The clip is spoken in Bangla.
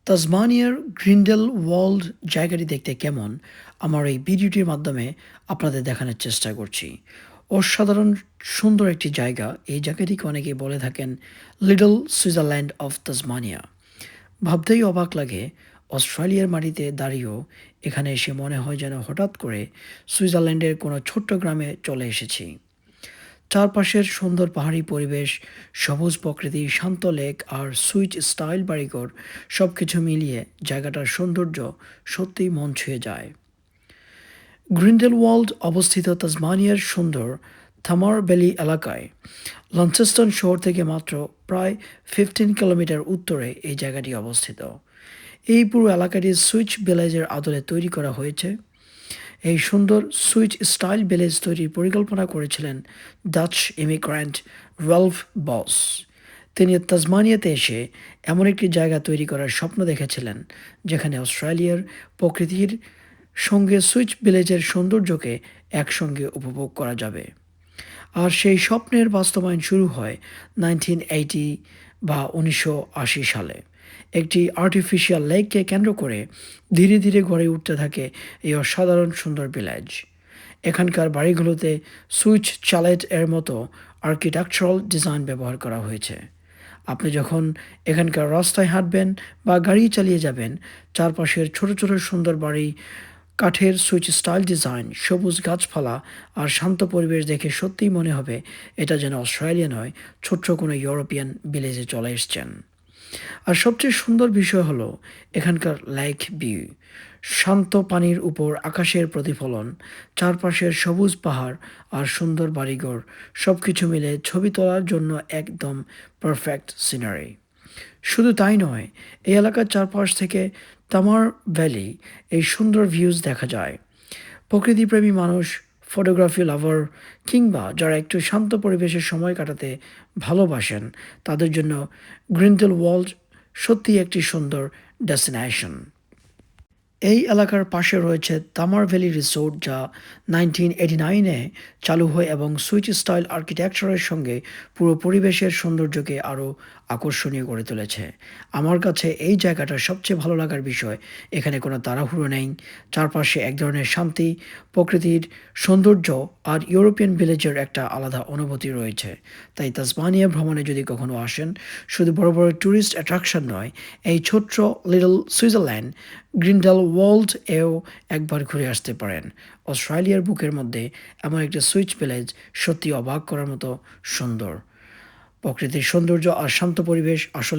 তাসমানিয়ার গ্রিন্ডেলওয়াল্ড জায়গাটি দেখতে কেমন আমার এই ভিডিওটির মাধ্যমে আপনাদের দেখানোর চেষ্টা করছি। অসাধারণ সুন্দর একটি জায়গা। এই জায়গাটিকে অনেকেই বলে থাকেন লিটল সুইজারল্যান্ড অফ তাসমানিয়া। ভাবতেই অবাক লাগে, অস্ট্রেলিয়ার মাটিতে দাঁড়িয়েও এখানে এসে মনে হয় যেন হঠাৎ করে সুইজারল্যান্ডের কোনো ছোট্ট গ্রামে চলে এসেছি। চারপাশের সুন্দর পাহাড়ি পরিবেশ, সবুজ প্রকৃতি, শান্ত লেক আর সুইচ স্টাইল বাড়িঘর সব কিছু মিলিয়ে জায়গাটার সৌন্দর্য সত্যিই মন ছুঁয়ে যায়। গ্রিন্ডেলওয়াল্ড অবস্থিত তাসমানিয়ার সুন্দর থামার ভ্যালি এলাকায়। লঞ্চেস্টন শহর থেকে মাত্র প্রায় 15 কিলোমিটার উত্তরে এই জায়গাটি অবস্থিত। এই পুরো এলাকাটি সুইচ ভিলেজের আদলে তৈরি করা হয়েছে। এই সুন্দর সুইচ স্টাইল ভিলেজ তৈরির পরিকল্পনা করেছিলেন ডাচ ইমিগ্র্যান্ট রাল্ফ বস। তিনি তাসমানিয়াতে এসে এমন একটি জায়গা তৈরি করার স্বপ্ন দেখেছিলেন যেখানে অস্ট্রেলিয়ার প্রকৃতির সঙ্গে সুইচ ভিলেজের সৌন্দর্যকে একসঙ্গে উপভোগ করা যাবে। আর সেই স্বপ্নের বাস্তবায়ন শুরু হয় 1980 বা 1980 সালে। একটি আর্টিফিশিয়াল লেককে কেন্দ্র করে ধীরে ধীরে গড়ে উঠতে থাকে এই অসাধারণ সুন্দর ভিলেজ। এখানকার বাড়িগুলোতে সুইচ চ্যালেট এর মতো আর্কিটেকচারাল ডিজাইন ব্যবহার করা হয়েছে। আপনি যখন এখানকার রাস্তায় হাঁটবেন বা গাড়ি চালিয়ে যাবেন, চারপাশের ছোট ছোট সুন্দর বাড়ি, কাঠের সুইচ স্টাইল ডিজাইন, সবুজ গাছপালা আর শান্ত পরিবেশ দেখে সত্যিই মনে হবে এটা যেন অস্ট্রেলিয়া নয়, ছোট্ট কোনো ইউরোপিয়ান ভিলেজে চলে এসছেন। আর সবচেয়ে সুন্দর বিষয় হলো এখানকার লেক ভিউ। শান্ত পানির উপর আকাশের প্রতিফলন, চারপাশের সবুজ পাহাড় আর সুন্দর বাড়িঘর সব কিছু মিলে ছবি তোলার জন্য একদম পারফেক্ট সিনারি। শুধু তাই নয়, এই এলাকার চারপাশ থেকে তামার ভ্যালি এই সুন্দর ভিউজ দেখা যায়। প্রকৃতিপ্রেমী মানুষ, ফটোগ্রাফি লাভার কিংবা যারা একটু শান্ত পরিবেশে সময় কাটাতে ভালোবাসেন তাদের জন্য গ্রিন্ডেলওয়াল্ড সত্যিই একটি সুন্দর ডেস্টিনেশন। এই এলাকার পাশে রয়েছে তামার ভ্যালি রিসোর্ট, যা 1989-এ চালু হয় এবং সুইচ স্টাইল আর্কিটেকচারের সঙ্গে পুরো পরিবেশের সৌন্দর্যকে আরও আকর্ষণীয় করে তুলেছে। আমার কাছে এই জায়গাটার সবচেয়ে ভালো লাগার বিষয় এখানে কোনো তাড়াহুড়ো নেই। চারপাশে এক ধরনের শান্তি, প্রকৃতির সৌন্দর্য আর ইউরোপিয়ান ভিলেজের একটা আলাদা অনুভূতি রয়েছে। তাই তাসমানিয়া ভ্রমণে যদি কখনো আসেন, শুধু বড় বড় ট্যুরিস্ট অ্যাট্রাকশন নয়, এই ছোট্ট লিটল সুইজারল্যান্ড গ্রিন্ডেলওয়াল্ড এও একবার ঘুরে আসতে পারেন। অস্ট্রেলিয়ার বুকের মধ্যে এমন একটা সুইচ ভিলেজ সত্যি অবাক করার মতো সুন্দর। প্রকৃতির সৌন্দর্য আর শান্ত পরিবেশ আসলে